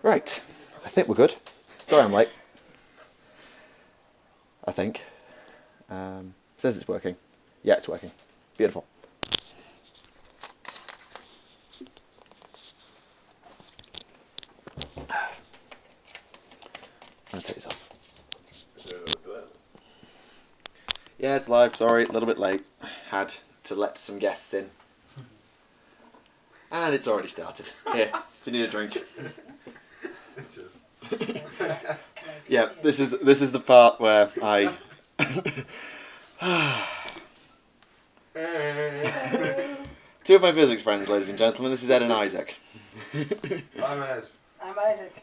Right, I think we're good. Sorry I'm late. I think. Says it's working. Yeah, it's working. Beautiful. I'll take this off. Yeah, it's live. Sorry, a little bit late. Had to let some guests in. And it's already started. Here, if you need a drink. Yeah, this is the part where I. Two of my physics friends, ladies and gentlemen. This is Ed and Isaac. I'm Ed. I'm Isaac.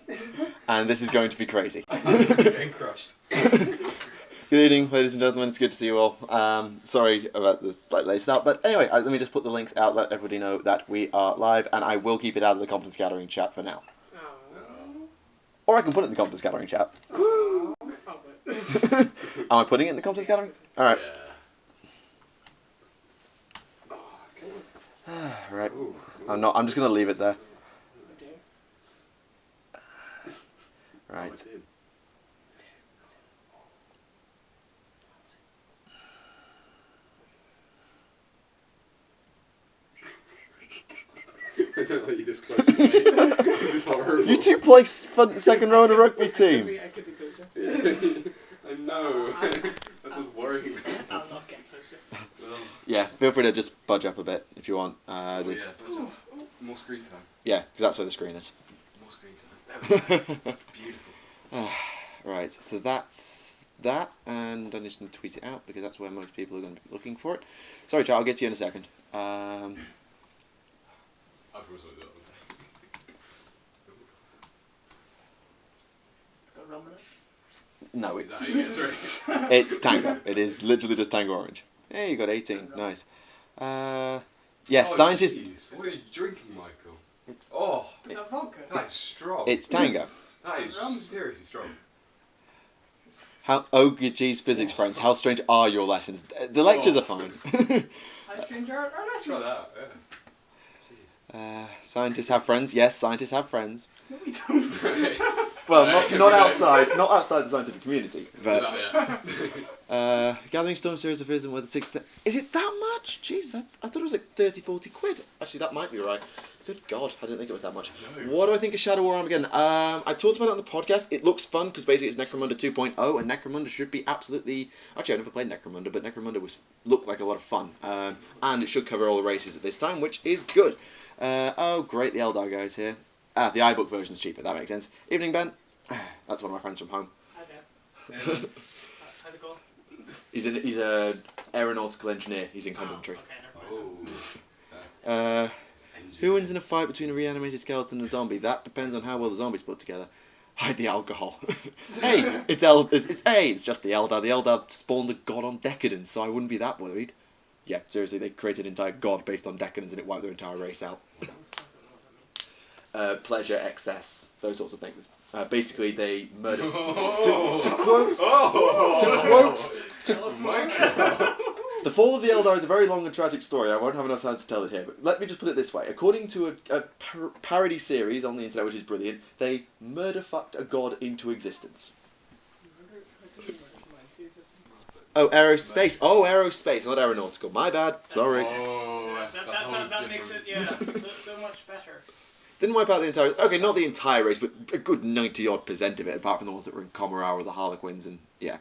And this is going to be crazy. I'm getting crushed. Good evening, ladies and gentlemen. It's good to see you all. Sorry about the slight late start, but anyway, let me just put the links out, let everybody know that we are live, and I will keep it out of the Competence Gathering chat for now. Or I can put it in the Competence Gathering chat. Am I putting it in the Competence Gathering? Alright. Yeah. Right. I'm not. I'm just going to leave it there. Right. I don't like you this close to me. This is horrible. You two play second row in a rugby team. I could be closer. Yes. I know. That's what's worrying me. I'll not get closer. Yeah, feel free to just budge up a bit if you want. This. More screen time. Yeah, because that's where the screen is. More screen time. Beautiful. Right, so that's that, and I just need to tweet it out because that's where most people are going to be looking for it. Sorry, Charles, I'll get to you in a second. Got rum in it? No, it's Right. it's Tango. It is literally just Tango Orange. Hey, you got 18. Nice. Yes, scientists. Geez. What are you drinking, Michael? It's, Is that vodka? That's strong. it's Tango. That is seriously strong. Oh, geez, physics friends, how strange are your lessons? The lectures are fine. How strange are our Let's try lessons? that. Yeah. Scientists have friends. Yes, scientists have friends. No, we don't. Jeez. Well, not outside the scientific community. But Yeah. Gathering Storm series of Risen with 6. Is it that much? Jeez, I thought it was like 30, 40 quid. Actually, that might be right. Good God, I didn't think it was that much. No. What do I think of Shadow War Armageddon? I talked about it on the podcast. It looks fun because basically it's Necromunda 2.0, and Necromunda should be absolutely. Actually, I never played Necromunda, but Necromunda looked like a lot of fun, and it should cover all the races at this time, which is good. Oh, great, the Eldar guy's here. The iBook version's cheaper. That makes sense. Evening, Ben. That's one of my friends from home. Hi there. How's it going? He's a aeronautical engineer. He's in Coventry. Okay, never mind. Who wins in a fight between a reanimated skeleton and a zombie? That depends on how well the zombies put together. Hide the alcohol. Hey, it's just the Eldar. The Eldar spawned a god on decadence, so I wouldn't be that worried. Yeah, seriously, they created an entire god based on decadence and it wiped their entire race out. Pleasure, excess, those sorts of things. Basically, they murder. To quote. The fall of the Eldar is a very long and tragic story. I won't have enough time to tell it here, but let me just put it this way. According to a parody series on the internet, which is brilliant, they murder-fucked a god into existence. Oh, aerospace. Oh, aerospace, not aeronautical. My bad. Sorry. Oh, that's That makes it, so much better. Didn't wipe out the entire... Okay, not the entire race, but a good 90-odd% of it, apart from the ones that were in Comorau or the Harlequins, and yeah.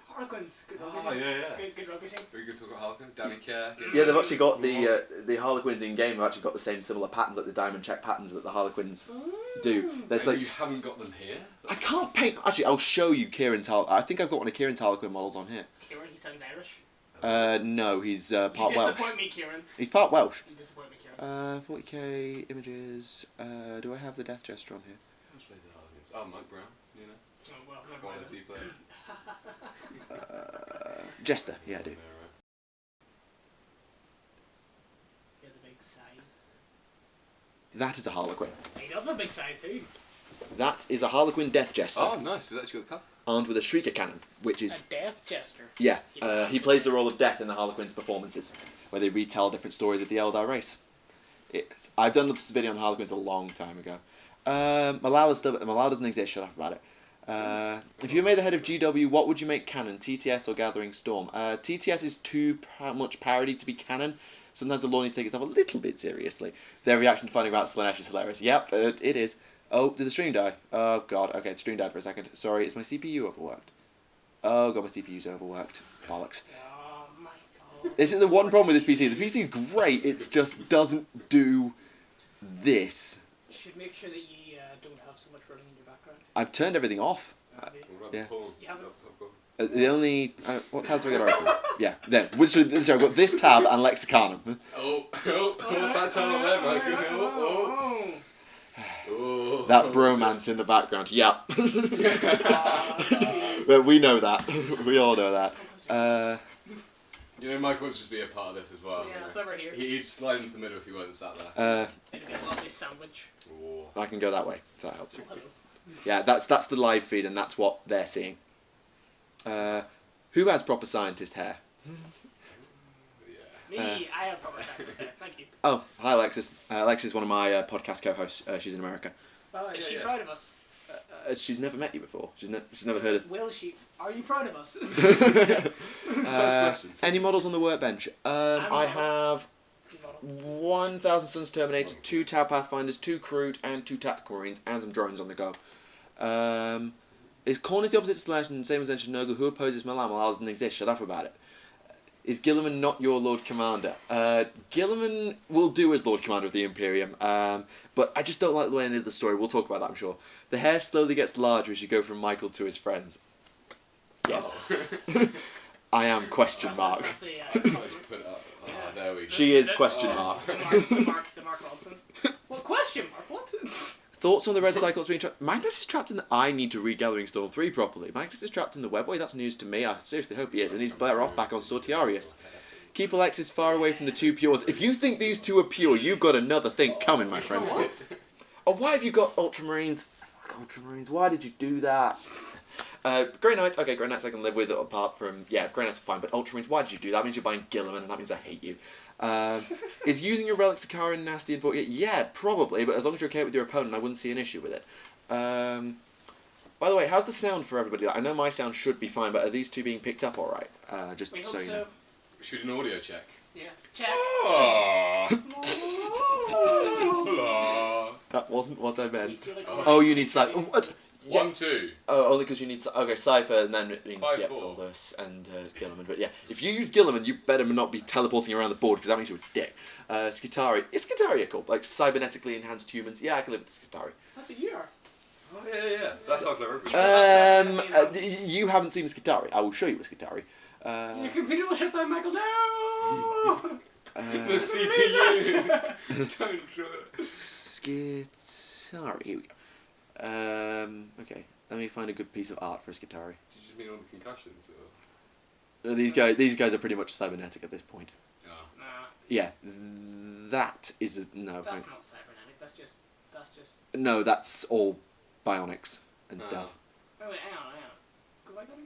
Harlequins, good rugby Oh, team. yeah. Good rugby team. Are you going to talk about Harlequins? Danny Care? Yeah, they've actually got the Harlequins in game. Have actually got the same similar patterns, like the diamond check patterns that the Harlequins do. There's And like you haven't got them here? I can't paint. Actually, I'll show you Kieran's I think I've got one of Kieran's Harlequin models on here. Kieran, he sounds Irish. No, he's part You Welsh. disappoint me, Kieran. He's part Welsh. You disappoint me, Kieran. 40k images. Do I have the Death Jester on here? Who's played the Harlequins? Oh, Mike Brown, you know. Oh, well, never mind. Quality player. Jester, yeah, I do. Yeah, right. He has a big side. That is a Harlequin. He does have a big side too. That is a Harlequin Death Jester, Oh, nice. So that's got the car. armed with a Shrieker cannon, which A is death jester. yeah. He plays the role of Death in the Harlequins' performances, where they retell different stories of the Eldar race. I've done this video on Harlequins a long time ago. Malala doesn't exist, shut up about it. If you were made the head of GW, what would you make canon? TTS or Gathering Storm? TTS is too much parody to be canon. Sometimes the law needs to take itself a little bit seriously. Their reaction to finding out Slanesh is hilarious. Yep, it is. Oh, did the stream die? Oh, God. Okay, the stream died for a second. Sorry, is my CPU overworked? Oh, God, my CPU's overworked. Bollocks. Oh, Michael. This is the one problem with this PC. The PC's great, it just doesn't do this. You should make sure that you don't have so much running in your background. I've turned everything off. Yeah. You haven't. The only... what tabs have I got open? Yeah, there. Literally, I've got this tab and Lexicanum. What's that tab up there, Michael? Oh. That bromance in the background. Yeah. Well, we know that. We all know that. You know, Michael would just be a part of this as well. Yeah, if they were here. He'd slide into the middle if he weren't sat there. It'd be a lovely sandwich. Oh. I can go that way, if that helps. Oh, hello. Yeah, that's the live feed, and that's what they're seeing. Who has proper scientist hair? Me, I have proper scientist there. Thank you. Oh, hi Alexis. Alexis is one of my podcast co-hosts. She's in America. Oh, is she proud of us? She's never met you before. She's never heard of... Will she? Are you proud of us? First question. Any models on the workbench? I have 1,000 Suns Terminator, 2 Tau Pathfinders, 2 Crude, and 2 Tactical Marines, and some drones on the go. Is Corn the opposite to Slash and same as Nogu? Who opposes Malam? Well, doesn't exist. Shut up about it. Is Gilliman not your Lord Commander? Gilliman will do as Lord Commander of the Imperium, but I just don't like the way ended the story. We'll talk about that, I'm sure. The hair slowly gets larger as you go from Michael to his friends. Yes. I am question mark. That's a, Put it up. Oh, there we go. She is question mark. the Mark Ronson. Well, question mark, what? Thoughts on the red cycle that's being trapped? Magnus is trapped in the... I need to read Gathering Storm 3 properly. Magnus is trapped in the webway. That's news to me. I seriously hope he is. And he's better off back on Sortiarius. Keep Alexis far away from the 2 pures. If you think these 2 are pure, you've got another thing coming, my friend. Oh, why have you got Ultramarines? Ultramarines, why did you do that? Grey Knights, okay, Grey Knights I can live with, apart from... Yeah, Grey Knights are fine, but Ultramarines, why did you do that? That means you're buying Gilliman, and that means I hate you. Is using your Relic Sakaran nasty and 48? Yeah, probably, but as long as you're okay with your opponent, I wouldn't see an issue with it. By the way, how's the sound for everybody? I know my sound should be fine, but are these 2 being picked up alright? Just We so hope you so. know. Should we do an audio check? Yeah. Check. Oh. That wasn't what I meant. Feel like Oh, you need Cypher. What? 1, 2. Oh, only because you need... Okay, Cypher, and then it means 5, yeah, 4. Aldous and Gilliman. But yeah, if you use Gilliman, you better not be teleporting around the board, because that means you're a dick. Skitari. Is Skitari cool? Like, cybernetically enhanced humans? Yeah, I can live with Skitari. That's what you are. Oh, yeah. That's how clever. You haven't seen Skitari. I will show you a Skitari. Your computer will shut down, Michael. No! The CPU. Don't show it. Skitari. Here we go. Okay, let me find a good piece of art for a Skitari. Did you just mean all the concussions? Or? No, these guys are pretty much cybernetic at this point. Oh. Nah, Yeah, that is no. that's not cybernetic. That's just. No, that's all bionics and stuff. Oh wait, hang on. Go back on.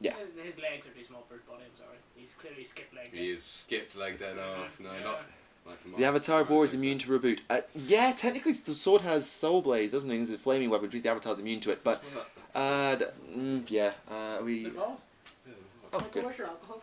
Yeah. His legs are too small for his body. I'm sorry. He's clearly skip leg. He is skipped leg dead off. No, not like The Avatar of War is immune to reboot. Yeah, technically the sword has Soul Blaze, doesn't it? It's a flaming weapon, which means the Avatar's immune to it. But yeah, we. Evolve? Oh, good. Where's your alcohol?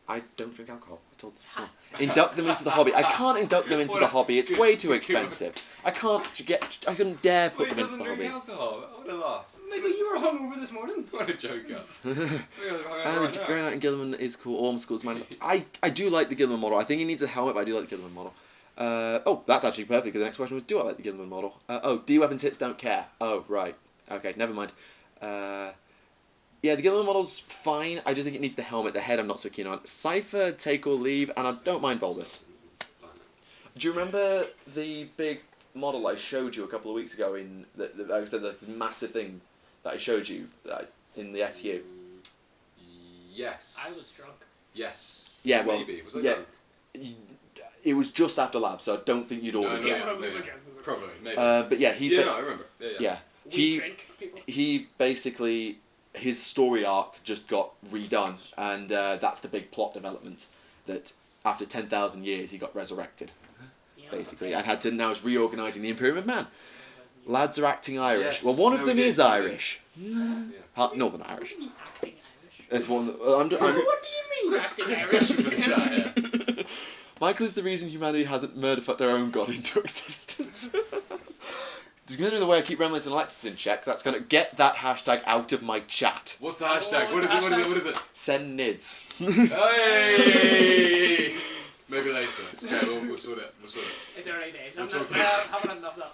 I don't drink alcohol. I told this before. Induct them into the hobby. I can't induct them into the hobby. It's way too expensive. I couldn't dare put them into the hobby. Alcohol. I would have laughed. Maybe you were hungover this morning. What a joker. And the Grey Knight and Gilliman is cool. Orm School's mine. I do like the Gilliman model. I think he needs a helmet, but I do like the Gilliman model. Oh, that's actually perfect, because the next question was, do I like the Gilliman model? Oh, D-weapons hits don't care. Oh, right. Okay, never mind. Yeah, the Gilliman model's fine. I just think it needs the helmet. The head I'm not so keen on. Cypher, take or leave, and I don't mind Volvus. Do you remember the big model I showed you a couple of weeks ago in I said the massive thing that I showed you in the SU? Yes. I was drunk. Yes. Yeah, well, maybe. Was I yeah, drunk? it was just after lab, so I don't think you'd ordered it. Probably, maybe. But yeah, he's I remember. Yeah. We drink, people. He basically, his story arc just got redone, and that's the big plot development that after 10,000 years, he got resurrected, Yeah, basically, and had to now is reorganising the Imperium of Man. Lads are acting Irish. Yes. Well, one of No, them we is did. Irish. Yeah. Northern Irish. What do you mean acting Irish? It's one. What do you mean acting Irish? Michael is the reason humanity hasn't murderfucked their own god into existence. Considering the way I keep Remlins and Alexis in check, that's going to get that hashtag out of my chat. What's the hashtag? What is it? What is it? What is it? Send nids. Hey! Maybe later. Okay, we'll sort it. We'll sort it. It's already day. We'll I'm talk not, haven't enough that.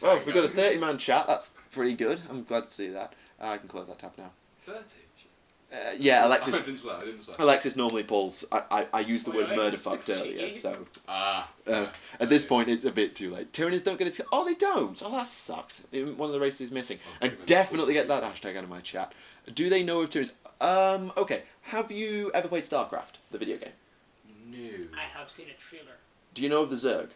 Well, we've got a 30-man chat. That's pretty good. I'm glad to see that. I can close that tab now. 30? Yeah, I Alexis. didn't swear. Alexis normally pulls. I used the word murderfucked earlier, so at this point it's a bit too late. Tyranids don't get it. Oh, they don't. Oh, that sucks. One of the races is missing. And definitely get that hashtag out of my chat. Do they know of Tyranids? Okay. Have you ever played StarCraft, the video game? No. I have seen a trailer. Do you know of the Zerg?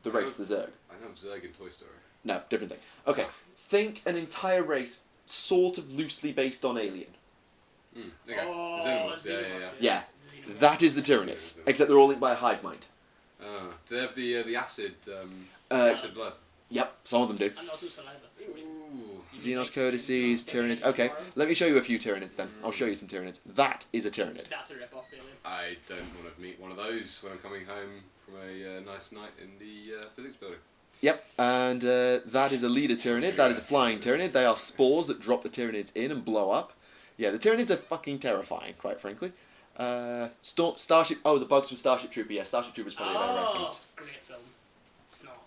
The race, the Zerg. I know Zerg in Toy Story. No, different thing. Okay, think an entire race sort of loosely based on Alien. Okay. Oh, Xenos. Yeah, that is the Tyranids, except they're all linked by a hive mind. Do they have the acid acid blood? Yep, some of them do. And also saliva. Ooh. Xenos codices, Tyranids. Okay, let me show you a few Tyranids then. I'll show you some Tyranids. That is a Tyranid. That's a rip-off, really. I don't want to meet one of those when I'm coming home from a nice night in the physics building. Yep, and that is a leader Tyranid. That is a flying Tyranid. They are spores that drop the Tyranids in and blow up. Yeah, the Tyranids are fucking terrifying, quite frankly. Starship. Oh, the bugs from Starship Trooper. Yeah, Starship Trooper is probably a better reference. Great film. It's not.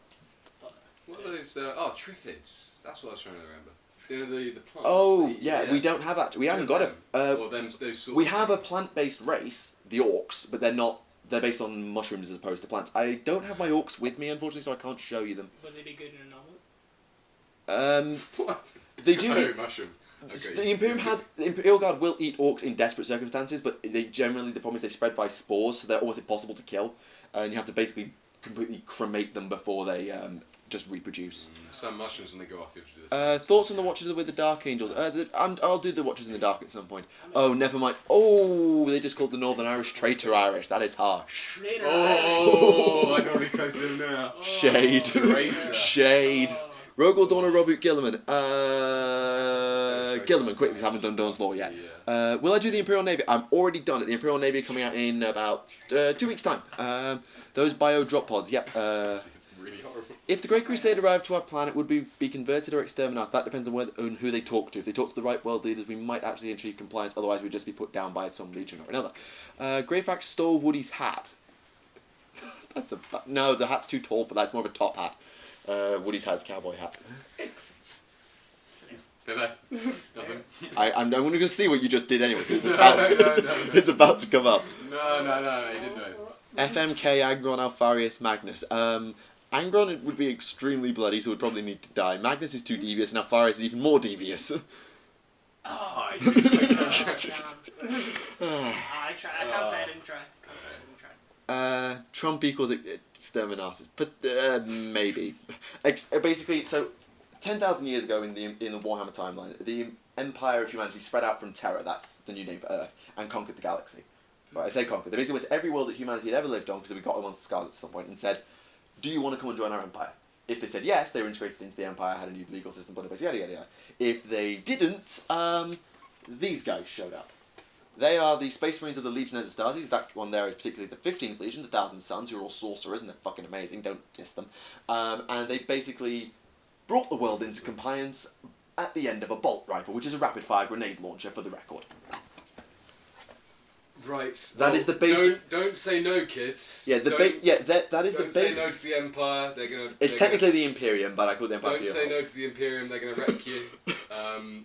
But What are those? Triffids. That's what I was trying to remember. You know the plants. Oh, yeah, we don't have that. We haven't got it. Well, those sort We have a plant-based race, the Orcs, but they're not. They're based on mushrooms as opposed to plants. I don't have my Orcs with me, unfortunately, so I can't show you them. would they be good in a novel? What? They do. Oh, mushroom. The Imperium has the Imperial Guard will eat Orcs in desperate circumstances, but they generally the problem is they spread by spores, so they're almost impossible to kill, and you have to basically completely cremate them before they just reproduce. Some mushrooms when they go off, you have to do this. Thoughts on the Watchers with the Dark Angels? I'll do the Watchers in the Dark at some point. Oh, never mind. Oh, they just called the Northern Irish Traitor Irish. That is harsh. Traitor Oh, I don't want to close him now. Shade. Traitor. Shade. Oh. Rogel Dorner Robert Gilliman. Gilliman, quickly, haven't done Dawn's Law yet. Will I do the Imperial Navy? I'm already done it. The Imperial Navy are coming out in about 2 weeks' time. Those bio drop pods, yep. Really horrible. If the Great Crusade arrived to our planet, would we be converted or exterminated? That depends on who they talk to. If they talk to the right world leaders, we might actually achieve compliance. Otherwise, we'd just be put down by some legion or another. Greyfax stole Woody's hat. That's a... No, the hat's too tall for that. It's more of a top hat. Woody's has a cowboy hat. Nothing. I'm going to see what you just did anyway. It's about, it's about to come up. No, you didn't know it. FMK Angron Alfarius Magnus. Angron would be extremely bloody, so would probably need to die. Magnus is too devious, and Alfarius is even more devious. Oh, I didn't quite know. I tried. I can't say I didn't try. Trump equals exterminatus, but maybe. Basically, so 10,000 years ago in the Warhammer timeline, the Empire of Humanity spread out from Terra, that's the new name for Earth, and conquered the galaxy. Right, I say conquered. They basically went to every world that humanity had ever lived on, because we got them on the scars at some point, and said, do you want to come and join our empire? If they said yes, they were integrated into the empire, had a new legal system, put in place, yada yada yada. If they didn't, these guys showed up. They are the Space Marines of the Legion Astartes. That one there is particularly the 15th Legion, the Thousand Sons, who are all sorcerers, and they're fucking amazing, don't diss them. And they basically brought the world into compliance at the end of a bolt rifle, which is a rapid-fire grenade launcher, for the record. Right. That is the basic... Don't say no, kids. Yeah, that is the basic... Don't say no to the Empire. It's technically the Imperium, but I call it the Empire. Don't say no to the Imperium. They're going to wreck you.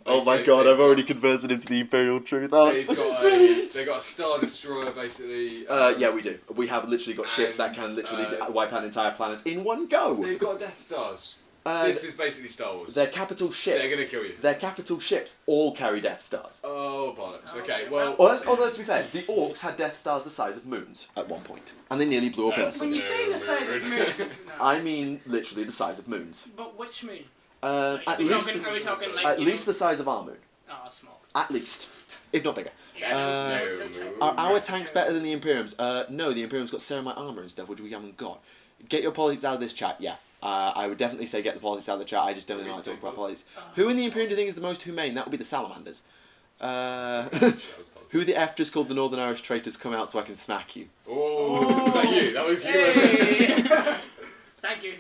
Oh my god, I've already converted him to the Imperial Truth. Oh, this is brilliant! They've got a Star Destroyer, basically. Yeah, we do. We have literally got ships that can literally wipe out entire planets in one go. They've got Death Stars. This is basically Star Wars. Their capital ships. They're going to kill you. Their capital ships all carry Death Stars. Oh, bollocks. Okay, well... Although, to be fair, the Orcs had Death Stars the size of moons at one point. And they nearly blew up Earth. When you say the size of moons... No. I mean, literally the size of moons. But which moon? At least are we talking like... At least the size of our moon. Oh, small. At least. if not bigger. Are our tanks better than the Imperiums? No, the Imperium's got ceramite armor and stuff, which we haven't got. Get your politics out of this chat, yeah. I would definitely say get the politics out of the chat. I just don't really want to talk about politics. Who in the Imperium do you think is the most humane? That would be the Salamanders. Who the F just called the Northern Irish traitors? Come out so I can smack you. Oh, is that you? That was you. Hey. Thank you.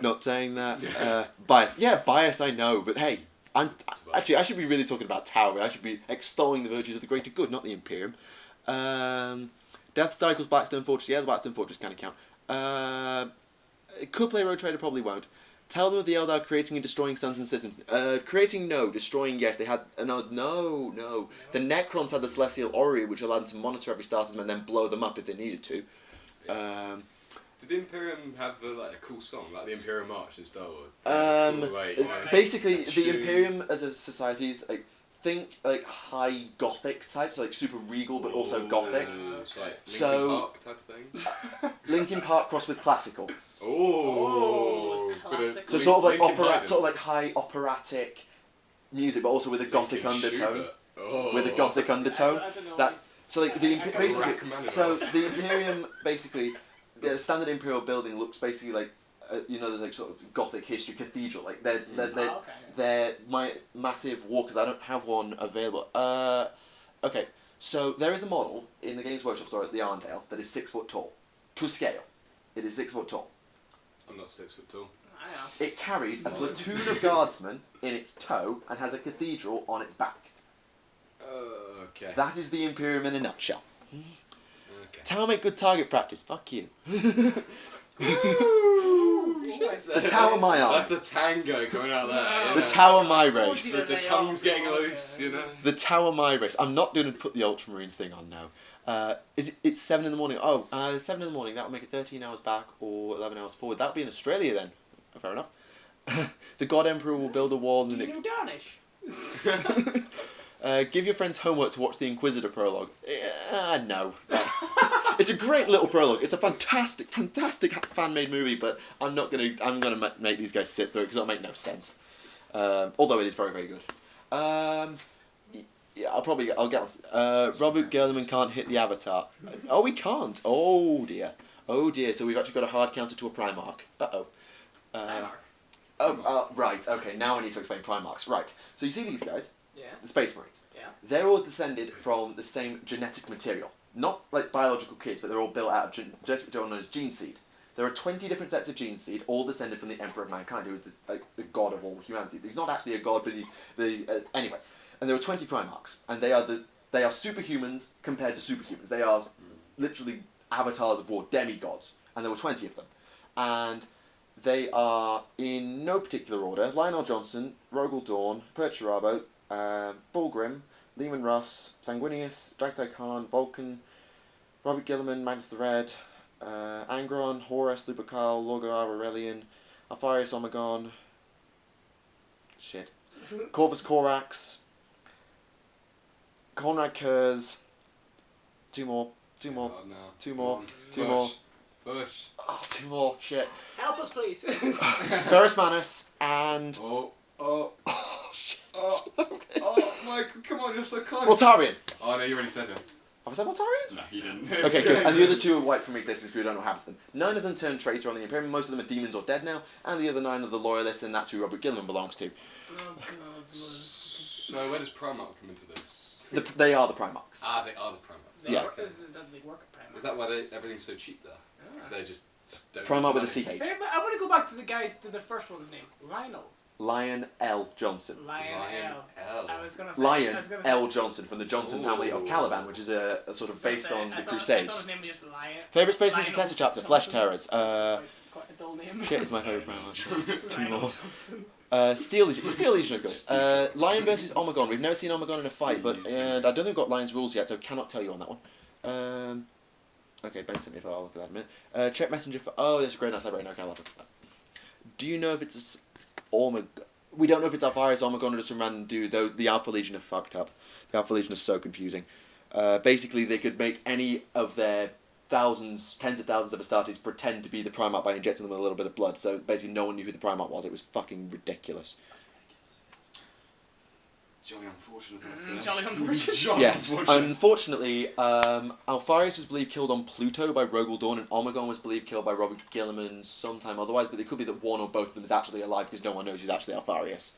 Not saying that. Bias. Yeah, bias, I know, but hey, actually, I should be really talking about Tower. I should be extolling the virtues of the greater good, not the Imperium. Death Star equals Blackstone Fortress. Yeah, the Blackstone Fortress kind of count. It could play Road Trader, probably won't. Tell them of the Eldar creating and destroying suns and systems. Creating, no. Destroying, yes. They had... no. The Necrons had the Celestial Orrery, which allowed them to monitor every star system and then blow them up if they needed to. Did the Imperium have a cool song, like the Imperial March in Star Wars? Basically, the Imperium as a society is think high Gothic types, super regal but also Gothic. It's like Linkin Park type of thing. Linkin Park crossed with classical. Oh, so sort of high operatic music, but also with a Gothic undertone. With a Gothic undertone. I don't know. The Imperium basically. The standard Imperial building looks basically like, there's sort of Gothic history cathedral. They're my massive walkers. I don't have one available. Okay, so there is a model in the Games Workshop store at the Arndale that is 6 foot tall. To scale, it is 6 foot tall. I'm not 6 foot tall. I know. It carries a platoon of guardsmen in its tow and has a cathedral on its back. Okay. That is the Imperium in a nutshell. Okay. Tower make good target practice. Fuck you. The Tower my army. That's the tango coming out there. The Tower my race. The tongue's getting loose, The Tower my race. I'm not going to put the Ultramarines thing on now. It's 7 in the morning. 7 in the morning. That would make it 13 hours back or 11 hours forward. That would be in Australia then. Fair enough. The God Emperor will build a wall in the next... Danish? Give your friends homework to watch the Inquisitor prologue. No. It's a great little prologue. It's a fantastic fan-made movie, but I'm gonna make these guys sit through it because it'll make no sense. Although it is very, very good. Yeah, I'll get on. Robert Gerleman can't hit the Avatar. Oh, we can't. Oh dear. So we've actually got a hard counter to a Primarch. Right. Okay. Now I need to explain Primarchs. Right. So you see these guys. Yeah. The Space Marines. Yeah. They're all descended from the same genetic material. Not like biological kids, but they're all built out of genetic material known as gene seed. There are 20 different sets of gene seed, all descended from the Emperor of Mankind, who is the god of all humanity. He's not actually a god, but anyway. And there are 20 Primarchs, and they are superhumans compared to superhumans. They are literally avatars of war, demigods, and there were 20 of them. And they are in no particular order: Lionel Johnson, Rogel Dawn, Perturabo, Fulgrim, Lehman Russ, Sanguinius, Dragtai Khan, Vulcan, Robert Gilliman, Magnus the Red, Angron, Horus, Lupercal, Logar Aurelian, Alpharius Omegon, Corvus Corax, Conrad Curze, two more. Push. Oh, 2 more, shit. Help us, please. Varus Manus, and... Oh, shit. Oh, Michael, come on, you're so close. Mortarion. Oh, no, you already said him. Have I said Mortarion? No, you didn't. Okay, good. And the other 2 are wiped from existence because we don't know what happens to them. 9 of them turned traitor on the Imperium. Most of them are demons or dead now. And the other 9 are the loyalists, and that's who Robert Gilliman belongs to. Oh, God. So where does Primarch come into this? They are the Primarchs. They are the Primarchs. Yeah. Okay. They work at Primarch. Is that why everything's so cheap there? Because they just don't... Primarch with a CH. Hey, but I want to go back to the first one's name. Lionel. Lion L. Johnson. Lion L. I was gonna say, Lion L. Johnson from the Johnson family of Caliban, which is a sort of based on the Crusades. I thought his name was just Lion. Favourite Space Marine Successor chapter? Flesh Terrors. Quite a dull name. Shit is my favourite Primarch. 2 more. Steel Legion are good. Lion versus Omegon. We've never seen Omegon in a fight, but I don't think we've got Lion's rules yet, so cannot tell you on that one. Okay, Ben sent me a file. I'll look at that in a minute. Check Messenger for... Oh, that's a great nice library. Okay, I'll have a look at that. Do you know if it's Omegon? We don't know if it's Alpharius Omegon or just some random dude, though the Alpha Legion are fucked up. The Alpha Legion is so confusing. Basically, they could make any of their tens of thousands of Astartes pretend to be the Primarch by injecting them with a little bit of blood, so basically no one knew who the Primarch was. It was fucking ridiculous. jolly unfortunate. That's it. Jolly unfortunate. Jolly Yeah, unfortunate. unfortunately, Alfarius was believed killed on Pluto by Rogel Dawn, and Omegon was believed killed by Robert Gilliman sometime otherwise, but it could be that one or both of them is actually alive because no one knows he's actually Alfarius.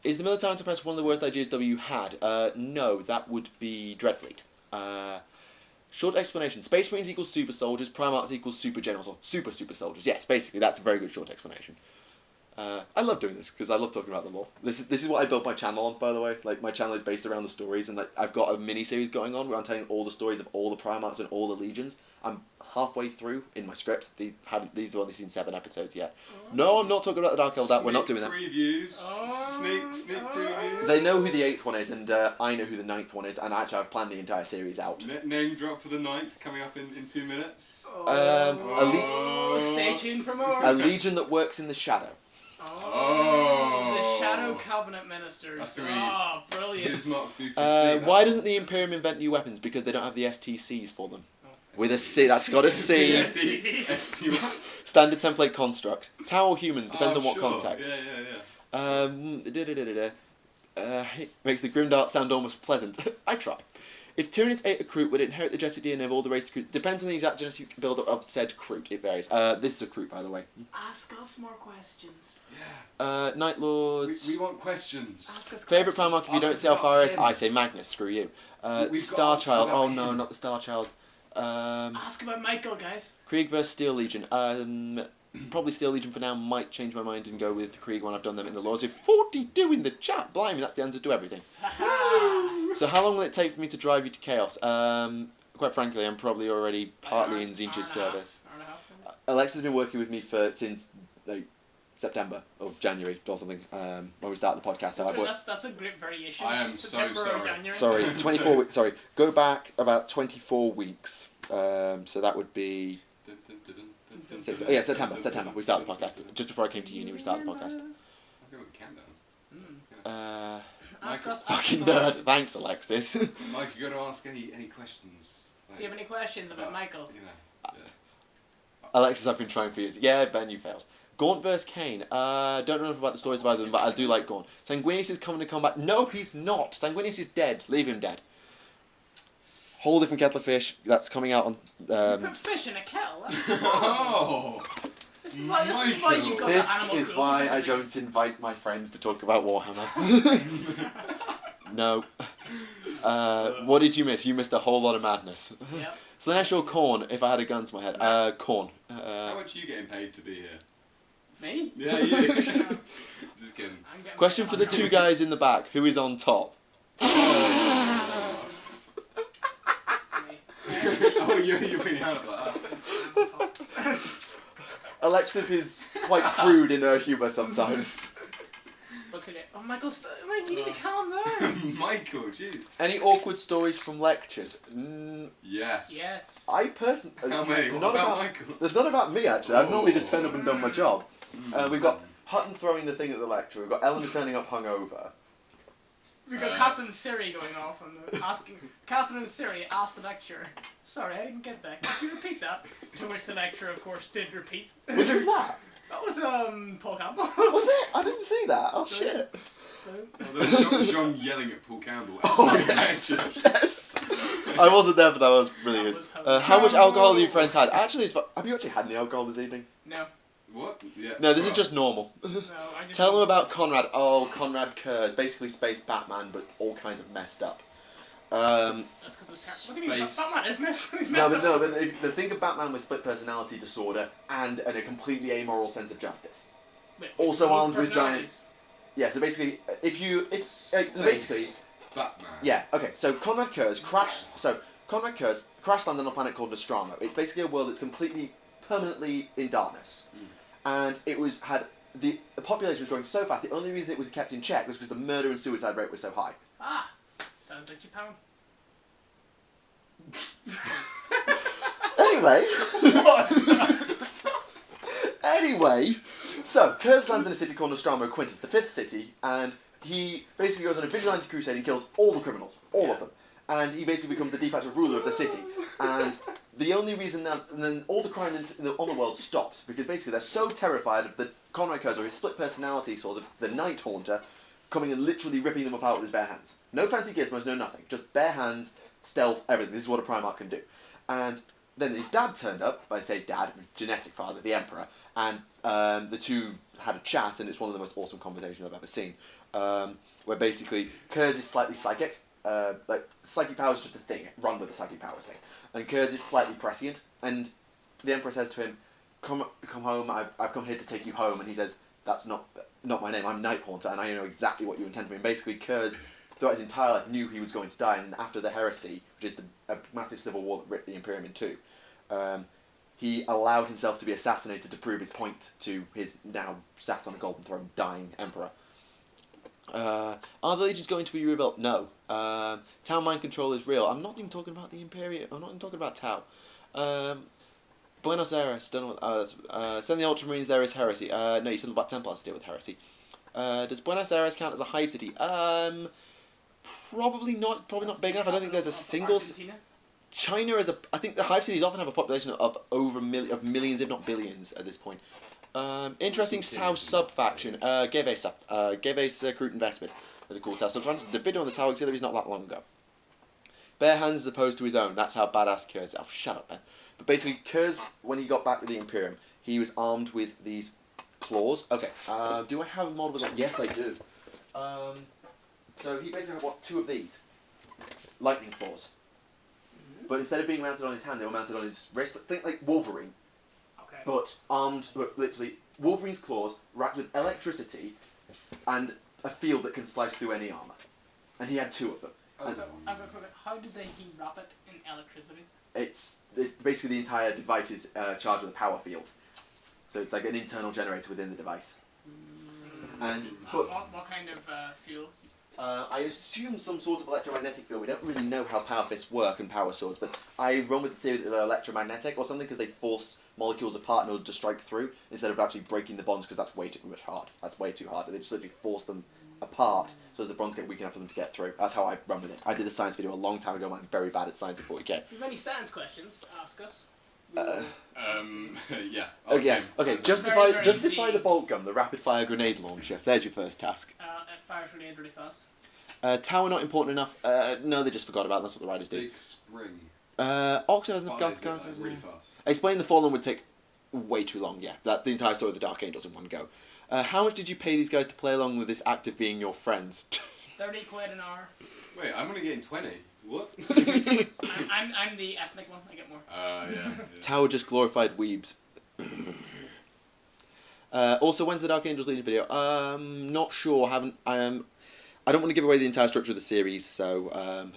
Is the military enterprise one of the worst ideas W had? No, that would be Dreadfleet. Short explanation. Space Marines equals super soldiers, Primarchs equals super generals, or super soldiers. Yes, basically, that's a very good short explanation. I love doing this because I love talking about the lore. This is what I built my channel on, by the way. Like, my channel is based around the stories, and like I've got a mini series going on where I'm telling all the stories of all the Primarchs and all the legions. I'm halfway through in my scripts. These have only seen 7 episodes yet. No, I'm not talking about the Dark Elf. We're not doing that. Previews. Sneak previews. They know who the 8th one is, and I know who the 9th one is, and actually I've planned the entire series out. Name drop for the 9th coming up in 2 minutes. Stay tuned for more. A legion that works in the shadow. The Shadow Cabinet Ministers. That's gonna be Brilliant. Why doesn't the Imperium invent new weapons? Because they don't have the STCs for them. With a C, that's got a C. Standard template construct. Tau humans, depends on what context. Makes the Grimdark sound almost pleasant. I try. If Tyranids ate a Kroot, would it inherit the genetic DNA of all the race to Kroot? Depends on the exact genetic build-up of said Kroot. It varies. This is a Kroot, by the way. Ask us more questions. Night Lords. We want questions. Ask us Favourite questions. Primarch if you don't say Alfarius? I say Magnus, screw you. Star Child. Oh no, not the Star Child. Ask about Michael, guys. Krieg vs Steel Legion. Probably Steel Legion for now. Might change my mind and go with Krieg when I've done them in the laws. If 42 in the chat, blimey, that's the answer to everything. So how long will it take for me to drive you to Chaos? Quite frankly, I'm probably already partly in Zinch's service. Alexa's been working with me since like September or January or something. When we started the podcast, so that's a great variation. I am so sorry. Sorry, 24 weeks. Sorry, go back about 24 weeks. So that would be September. We started the podcast just before I came to uni. We started the podcast. Let's go with the countdown. Fucking nerd. Thanks, Alexis. Mike, you got to ask any questions. Do you have any questions about Michael? Alexis, I've been trying for years. Yeah, Ben, you failed. Gaunt vs Kane. Don't know enough about the stories of either of them, but I do like Gaunt. Sanguinius is coming to combat. No, he's not. Sanguinius is dead. Leave him dead. Whole different kettle of fish. That's coming out on. You put fish in a kettle. Oh. This is why you got This animal is cruelty why I certificate. don't invite my friends to talk about Warhammer. No. What did you miss? You missed a whole lot of madness. Yep. So then I show Corn if I had a gun to my head. Corn. How much are you getting paid to be here? Me? Yeah, you. Just kidding. Question for the 2 guys in the back. Who is on top? Oh, you're being out of that. Alexis is quite crude in her humour sometimes. Oh, Michael, you need to calm down. Michael, jeez. Any awkward stories from lectures? Yes. Yes. I personally... How many? What not about Michael? There's not about me, actually. I've normally just turned up and done my job. We've got Hutton throwing the thing at the lecture. We've got Eleanor turning up hungover. We've got Catherine Siri going off and asking... Catherine Siri asked the lecturer, sorry, I didn't get that. Could you repeat that? To which the lecturer, of course, did repeat. Which was that? That was, Paul Campbell. Was it? I didn't see that. Oh, shit. Well, there was John yelling at Paul Campbell. Yes. I wasn't there, but that was brilliant. How much alcohol have your friends had? Actually, have you actually had any alcohol this evening? No. What? Yeah. No, this is just normal. No, I just... Tell them about Conrad. Oh, Conrad Curze. Basically Space Batman, but all kinds of messed up. That's because what do you mean? Batman is messed up. But think of Batman with split personality disorder and a completely amoral sense of justice. Wait, Also armed with personalities? Yeah, so basically, Batman. Yeah, okay, so Conrad Curze crash landed on a planet called Nostromo. It's basically a world that's completely, permanently in darkness. And it had, the population was growing so fast, the only reason it was kept in check was because the murder and suicide rate was so high. Ah, sounds like Japan. Anyway, so Curze lands in a city called Nostromo Quintus, the 5th city, and he basically goes on a vigilante crusade and kills all the criminals, all of them. And he basically becomes the de facto ruler of the city. And the only reason then all the crime on the world stops, because basically they're so terrified of the Conrad Curze, or his split personality sort of, the Night Haunter, coming and literally ripping them apart with his bare hands. No fancy gizmos, no nothing. Just bare hands, stealth, everything. This is what a Primarch can do. And then his dad turned up, I say dad, genetic father, the Emperor, and the two had a chat, and it's one of the most awesome conversations I've ever seen. Where basically, Curze is slightly psychic. Like, psychic power is just a thing. Run with the psychic powers thing. And Curze is slightly prescient, and the Emperor says to him, come home, I've come here to take you home, and he says, that's not my name, I'm Night Haunter, and I know exactly what you intend for me. And basically, Curze, throughout his entire life, knew he was going to die, and after the heresy, which is a massive civil war that ripped the Imperium in two, he allowed himself to be assassinated to prove his point to his now sat on a golden throne, dying Emperor. Are the legions going to be rebuilt? No. Tau mind control is real. I'm not even talking about the Imperium. I'm not even talking about Tau. Buenos Aires. Don't know. Send the Ultramarines there is heresy. No, you send the Black Templars to deal with heresy. Does Buenos Aires count as a hive city? Probably not. Probably not big enough. I don't think there's a single. China is a. I think the hive cities often have a population of over millions, if not billions, at this point. Interesting South sub faction. Geves Crute and Vespid are the cool test. So the video on the Tau Auxiliary is not that long ago. Bare hands as opposed to his own. That's how badass Curze is. Oh, shut up, Ben. But basically, Curze, when he got back with the Imperium, he was armed with these claws. Okay. Do I have a model with them? Yes, I do. So he basically had two of these lightning claws. But instead of being mounted on his hand, they were mounted on his wrist. Think like Wolverine. Okay. But armed, literally, Wolverine's claws wrapped with electricity and a field that can slice through any armour. And he had two of them. So, how did he wrap it in electricity? It's basically the entire device is charged with a power field. So it's like an internal generator within the device. And what kind of fuel? I assume some sort of electromagnetic field. We don't really know how power fists work and power swords, but I run with the theory that they're electromagnetic or something because they force molecules apart in order to strike through instead of actually breaking the bonds because that's way too much hard. That's way too hard. They just literally force them apart so that the bonds get weak enough for them to get through. That's how I run with it. I did a science video a long time ago, but I'm very bad at science at 40k. If you have any science questions, ask us. Yeah. Okay. Justify the bolt gun, the rapid fire grenade launcher. There's your first task. It fires grenade really fast. Tower not important enough. No, they just forgot about it. That's what the riders do. Big spring. Oxford has enough guns. Really fast. Explain the Fallen would take way too long. Yeah, the entire story of the Dark Angels in one go. How much did you pay these guys to play along with this act of being your friends? 30 quid an hour. Wait, I'm only getting 20. What? I'm the ethnic one. I get more. Yeah. Tower just glorified weebs. Also, when's the Dark Angels leading video? Not sure. I don't want to give away the entire structure of the series, so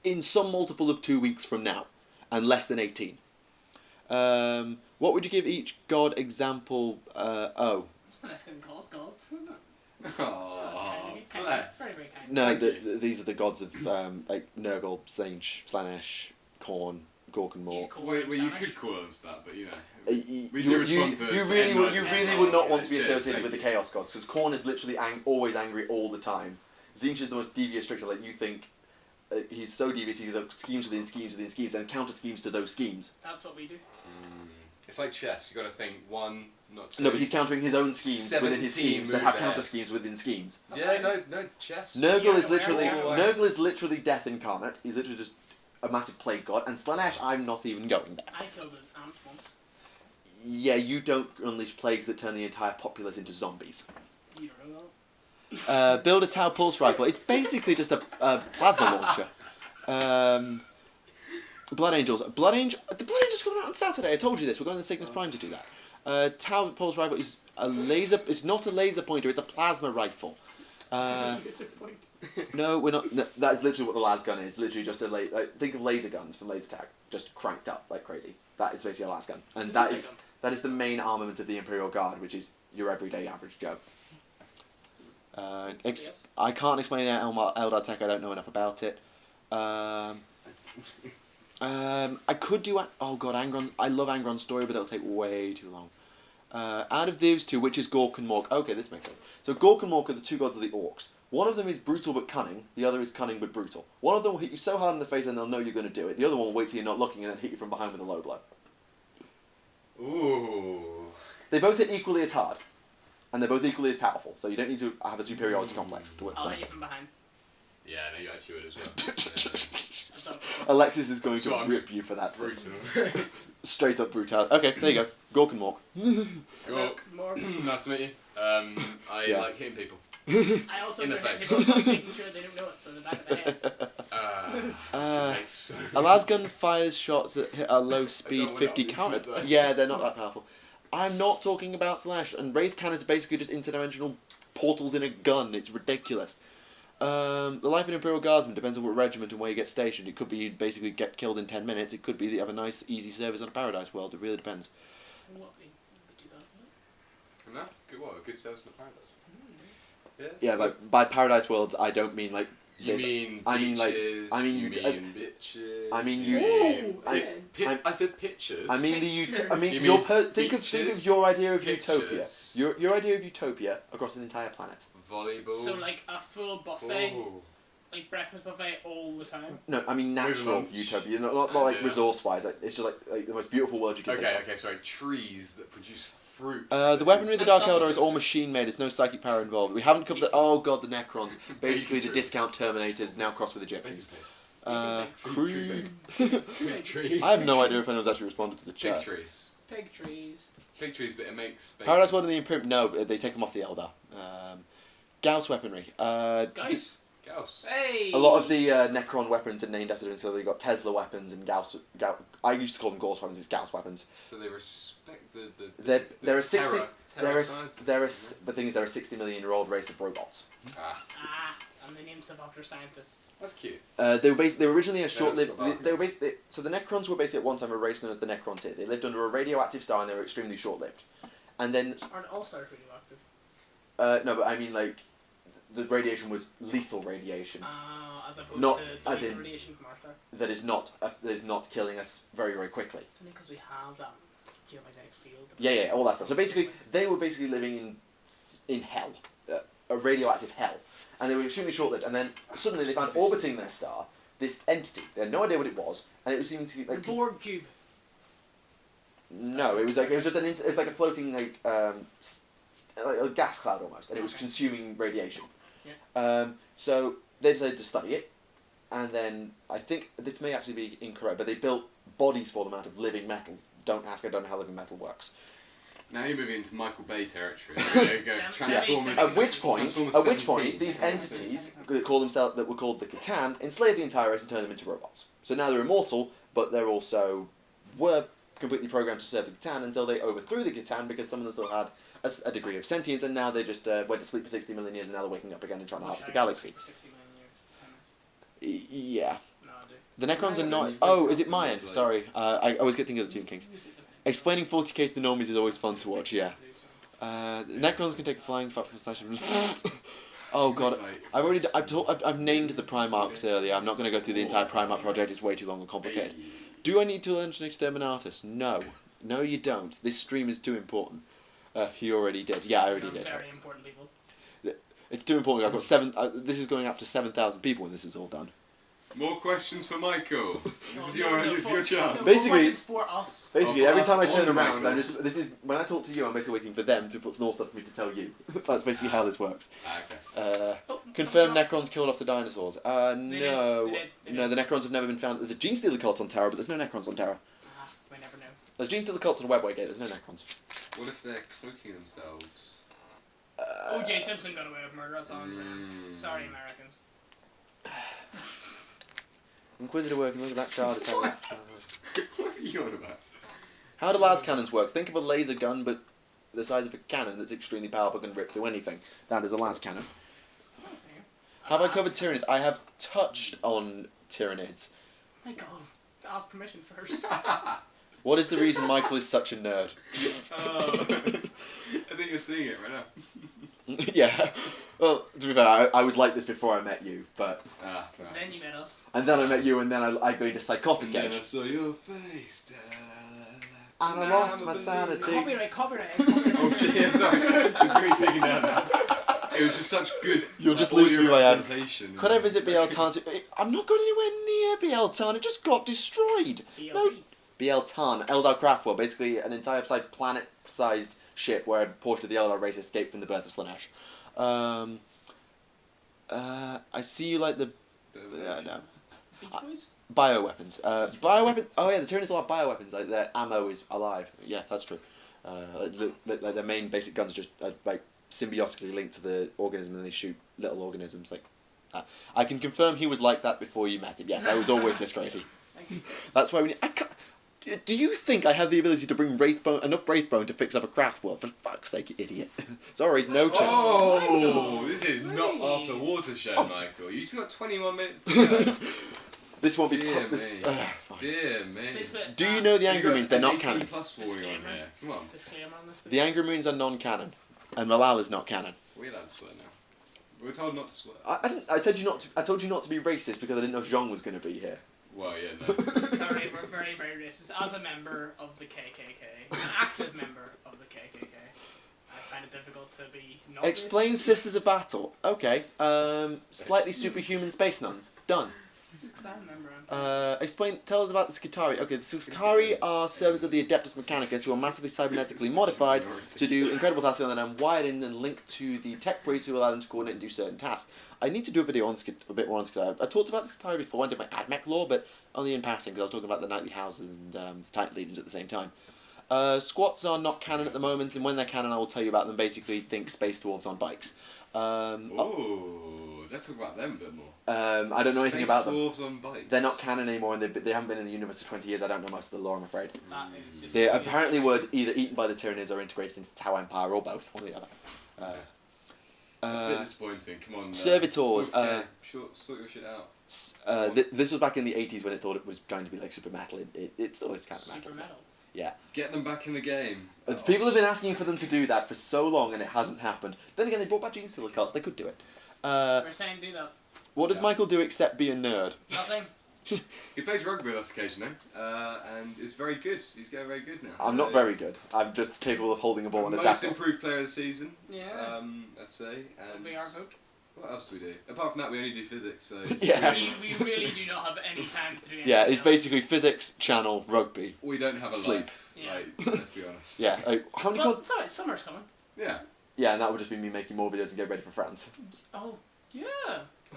in some multiple of 2 weeks from now, and less than 18. What would you give each god example? It's a nice getting calls, gods. Oh, very, very kind. No, these are the gods of like Nurgle, Sainch, Slanesh, Khorne, Gork and Mork. Well, you could call them that, but you know. You really would not want to be associated with the Chaos Gods, because Khorne is literally always angry all the time. Tzeentch is the most devious trickster. Like, you think he's so devious, he does schemes within schemes within schemes, and counter schemes to those schemes. That's what we do. It's like chess. You got to think one, not two. No, but he's countering his own schemes within his schemes that have counter schemes within schemes. Yeah, no chess. Nurgle is literally death incarnate. He's literally just a massive plague god, and Slanesh, I'm not even going there. I killed an ant once. Yeah, you don't unleash plagues that turn the entire populace into zombies. You don't know. Build a Tau pulse rifle. It's basically just a plasma launcher. Blood Angels. The Blood Angels coming out on Saturday. I told you this. We're going to Cygnus Prime to do that. Tau pulse rifle is a laser. It's not a laser pointer. It's a plasma rifle. No, we're not. No, that is literally what the las gun is. Literally just a think of laser guns from laser tag, just cranked up like crazy. That is basically a las gun, and that is the main armament of the Imperial Guard, which is your everyday average Joe. I can't explain Eldar tech. I don't know enough about it. I could do. Oh god, Angron. I love Angron's story, but it'll take way too long. Out of those two, which is Gork and Mork? Okay, this makes sense. So Gork and Mork are the two gods of the orcs. One of them is brutal but cunning. The other is cunning but brutal. One of them will hit you so hard in the face and they'll know you're going to do it. The other one will wait till you're not looking and then hit you from behind with a low blow. Ooh. They both hit equally as hard. and they're both equally as powerful. So you don't need to have a superiority complex to work I'll for hit you them. from behind. Yeah, no, you actually would as well. Alexis is going So to I'm rip you for that stuff. Brutal. Straight up brutality. Okay, there you go. Gork and Mork. Gork. Nice to meet you. I Yeah. like hitting people. I also In the hit face. people by making sure they don't know it, so the back of the head. Makes so A lasgun fires shots that hit a low speed wanna 50 obviously, countered. but- Yeah, they're not that powerful. I'm not talking about Slash, and Wraith Cannons are basically just interdimensional portals in a gun. It's ridiculous. The life of an Imperial Guardsman depends on what regiment and where you get stationed. It could be you basically get killed in 10 minutes. It could be that you have a nice, easy service on a Paradise World. It really depends. What we do that. No, good what? A good service in the paradise. Yeah, by Paradise Worlds, I don't mean like You this. mean I mean, like, beaches, I mean, you you- mean bitches. I mean, you you- mean Ooh, I said pictures. I mean Picture. I mean You your mean think of beaches, your idea of pictures. utopia. Your idea of utopia across an entire planet. volleyball. So like a full buffet, Ooh. like breakfast buffet all the time. No, I mean natural lunch. utopia, not like Yeah. resource wise. Like, it's just like the most beautiful world you can think of. Okay, sorry. Trees that produce fruit. The weaponry of the Like Dark Eldar is sausages. all machine made. There's no psychic power involved. We haven't covered the. Oh god, the Necrons. Basically, the trees. discount Terminators now crossed with Egyptians. Tree Krieg. Big trees. I have no idea if anyone's actually responded to the Big chat. trees. Pig trees. Big trees, but it makes. bacon. Paradise World and the Imperium. No, they take them off the Eldar. Gauss weaponry. Guys. Gauss. Hey. A lot of the Necron weapons are named after them, so they got Tesla weapons and Gauss. I used to call them Gauss weapons. It's Gauss weapons. So they respect the. There are 60. Terror The thing is, there are 60 million-year-old race of robots. Ah, and they named stuff after scientists. That's cute. They were originally a short-lived. that's what They were basically, so the Necrons were basically at one time a race known as the Necrons here. They lived under a radioactive star and they were extremely short-lived. And then Aren't all stars radioactive? no, but I mean like the radiation was lethal radiation As opposed Not to as laser in- radiation from our star. that is not killing us very very quickly. It's only because we have that geomagnetic field. Yeah, all that stuff. So basically, they were basically living in hell, a radioactive hell, and they were extremely short-lived. And then suddenly they found orbiting their star this entity. They had no idea what it was, and it was seeming to be The like Borg cube. no, it was just it was like a floating like like a gas cloud almost, and it was Okay. consuming radiation. Yeah. So they decided to study it, and then I think this may actually be incorrect, but they built bodies for them out of living metal. Don't ask, I don't know how living metal works. Now you're moving into Michael Bay territory. There you go. Transformers. At which point, Transformers 17. these entities that call themselves that were called the Catan enslaved the entire race and turned them into robots. So now they're immortal, but they're also were completely programmed to serve the Catan until they overthrew the Catan because some of them still had a degree of sentience, and now they just went to sleep for 60 million years, and now they're waking up again and trying to harvest the galaxy. For 60 million years. Yeah. No, I do. The Necrons are No, not. you've Oh, got is it Mayan? like- Sorry, I always get thinking of the Tomb Kings. Explaining 40k to the normies is always fun to watch. Yeah. The Necrons can take a flying fuck from slash. Oh god, I've named the Primarchs earlier. I'm not going to go through the entire Primarch project. It's way too long and complicated. Do I need to learn an Exterminatus? No. No, you don't. This stream is too important. He already did. Yeah, I already did. Very important people. It's too important. I've got 7. This is going after 7,000 people when this is all done. More questions for Michael. This is No, your chance. No, Basically- questions for us. Basically, Oh, every us time I on turn the around, micro. this is when I talk to you. I'm basically waiting for them to put small stuff for me to tell you. That's basically how this works. Okay. Confirmed Necrons killed off the dinosaurs. No, They no, did. the Necrons have never been found. There's a Gene Stealer cult on Terra, but there's no Necrons on Terra. We never know. There's Gene Stealer cults on Webway Gate. There's no Necrons. What if they're cloaking themselves? O.J. Simpson got away with murder. That's all I'm saying. Mm. Sorry, Americans. Inquisitor working. Look at that child. It's having that. What are you on about? How do las cannons work? Think of a laser gun, but the size of a cannon that's extremely powerful, can rip through anything. That is a las cannon. Have I covered Tyranids? I have touched on Tyranids. Michael, ask permission first. What is the reason Michael is such a nerd? I think you're seeing it right now. Yeah. Well, to be fair, I was like this before I met you, but... Right. Then you met us. And then I met you, and then I go into psychotic And then I edge. saw your face. And I lost my sanity. Copyright. Oh shit, yeah, sorry. It's going to be taken down now. It was just such good You'll just audio lose me by hand. representation. Could I visit BL Tarn? I'm not going anywhere near BL Tarn. It just got destroyed. No. BL Tarn, Eldar Craftworld, basically an entire planet-sized ship where a portion of the Eldar race escaped from the birth of Slaanesh. I see you like the... no. Beach Boys? Bioweapons. Bioweapon. Oh yeah, the Tyranids all have bioweapons. Like their ammo is alive. Yeah, that's true. Like their main basic guns just like symbiotically linked to the organism, and they shoot little organisms like that. I can confirm he was like that before you met him. Yes, I was always this crazy. That's why we. Do you think I have the ability to bring enough Wraithbone to fix up a craft world? For fuck's sake, you idiot. Sorry, no chance. Oh, this is not after Watershed, Michael. You still got 21 minutes to go. This won't be... Dear me. Fine. Dear me. Do you know the Angry Moons? They're not canon. Plus warning on here. Come on. Disclaimer on this. The Angry Moons are non-canon. And Malal is not canon. We're allowed to swear now. We're told not to swear. I told you not to be racist because I didn't know Jean was going to be here. Well, yeah, no. Sorry, we're very, very racist. As a member of the KKK, an active member of the KKK, I find it difficult to be not Explain racist. Sisters of Battle. Okay. Slightly superhuman space nuns. Done. Just 'cause I'm a member. Tell us about the Skitari. Okay, the Skitari are servants of the Adeptus Mechanicus who are massively cybernetically modified to do incredible tasks and then wired in and linked to the tech priests who allow them to coordinate and do certain tasks. I need to do a video on a bit more on Skitari. I talked about the Skitari before, I did my AdMech lore, but only in passing because I was talking about the Nightly Houses and the Titan Legions at the same time. Squats are not canon at the moment, and when they're canon I will tell you about them. Basically, think Space Dwarves on bikes. Ooh, let's talk about them a bit more. I don't know anything about them. Space Dwarves on bikes. They're not canon anymore, and they haven't been in the universe for 20 years. I don't know most of the lore, I'm afraid. That is just They apparently were either eaten by the Tyranids or integrated into the Tau Empire, or both, one or the other. That's a bit disappointing. Come on. Servitors. Sort your shit out. This was back in the 80s when it thought it was trying to be like super metal. It still is kind of metal. super metal. Yeah. Get them back in the game. People have been asking for them to do that for so long, and it hasn't happened. Then again, they brought back Genius Killer Cults. They could do it. We're saying do that. What does Michael do except be a nerd? Nothing. He plays rugby with us occasionally, and is very good. He's getting very good now. I'm not very good. I'm just capable of holding a ball and a Most tackle. improved player of the season. Yeah. I'd say. And We are vote. what else do we do? Apart from that, we only do physics. So Yeah. We really do not have any time to do anything Yeah, it's else. basically physics, channel, rugby. we don't have a Sleep. life. Yeah. Like, let's be honest. Yeah. How many? Well, it's alright, summer's coming. Yeah. Yeah, and that would just be me making more videos and get ready for France. Oh, yeah.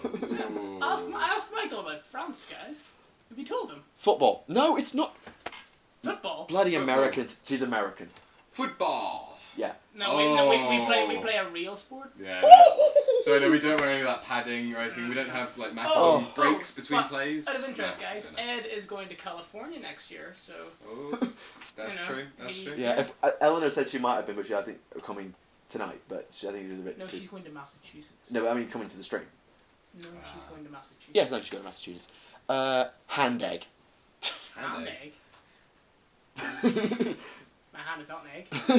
Ooh. Ask Michael about France, guys. Have you told him? Football. No, it's not. Football? Bloody Football. Americans. She's American. Football. Yeah. No, we play a real sport. Yeah. So no, we don't wear any of that padding or anything. We don't have like massive Oh. breaks between But plays. Out of interest, Yeah, guys, no. Ed is going to California next year, so... Oh, that's You know, true. That's he- true. Yeah. If Eleanor said she might have been, but she I think coming tonight. But I think it was a bit. No, too... she's going to Massachusetts. No, but I mean coming to the stream. No, she's going to Massachusetts. Yes, no, she's going to Massachusetts. Hand egg. Hand Hand egg. egg. My hand is not an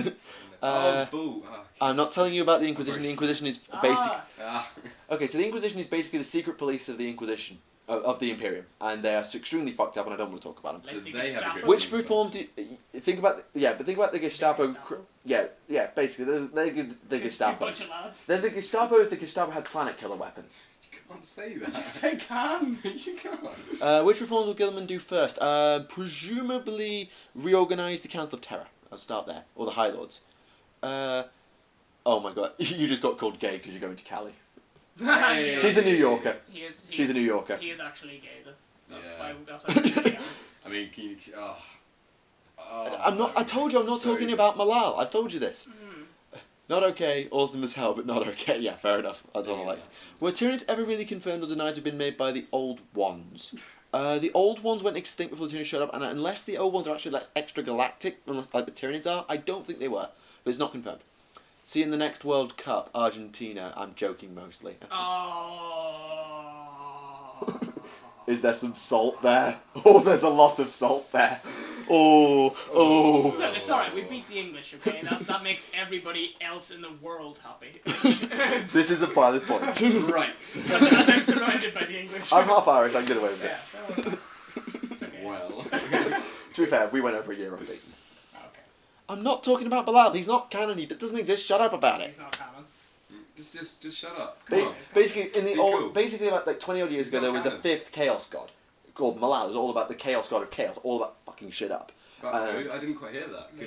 egg. Oh, boo. I'm not telling you about the Inquisition. The Inquisition is basic. Ah. Okay, so the Inquisition is basically the secret police of the Inquisition, of the Imperium, and they are extremely fucked up, and I don't want to talk about them. Like the They have a Gestapo. good- Which reform do you think about? But think about the Gestapo. Gestapo? Yeah, basically they're the Gestapo. Bunch of lads. They're the Gestapo if the Gestapo had planet killer weapons. You can't say that. Yes, I can. You can't. Which reforms will Gilman do first? Presumably reorganize the Council of Terror. I'll start there, or the High Lords. Oh my god, you just got called gay because you're going to Cali. Yeah. She's a New Yorker. She's a New Yorker. Yorker. He is actually gay, though. That's Yeah. why I'm gay. I mean, can you? I'm not. I told you I'm not talking about Malal. I've told you this. Not okay, awesome as hell, but not okay. Yeah, fair enough. That's all I like. Were Tyranids ever really confirmed or denied to have been made by the Old Ones? The Old Ones went extinct before the Tyranids showed up, and unless the Old Ones are actually like extra galactic, like the Tyranids are, I don't think they were. But it's not confirmed. See you in the next World Cup, Argentina. I'm joking mostly. Oh. Is there some salt there? Oh, there's a lot of salt there. Oh. Look, it's alright, we beat the English, okay? That makes everybody else in the world happy. This is a valid point. Right. As I'm surrounded by the English. I'm half Irish, I can get away with it. Yeah, so... It's okay. Well. To be fair, we went over a year unbeaten. Okay. I'm not talking about Bilal. He's not canon. He doesn't exist. Shut up about it. He's not canon. Just shut up. Come on. Basically, in the Be old, cool. basically about like 20 odd years ago, It's there not was a canon. fifth Chaos God called Malal. It was all about the Chaos God of Chaos, all about fucking shit up. But I didn't quite hear that.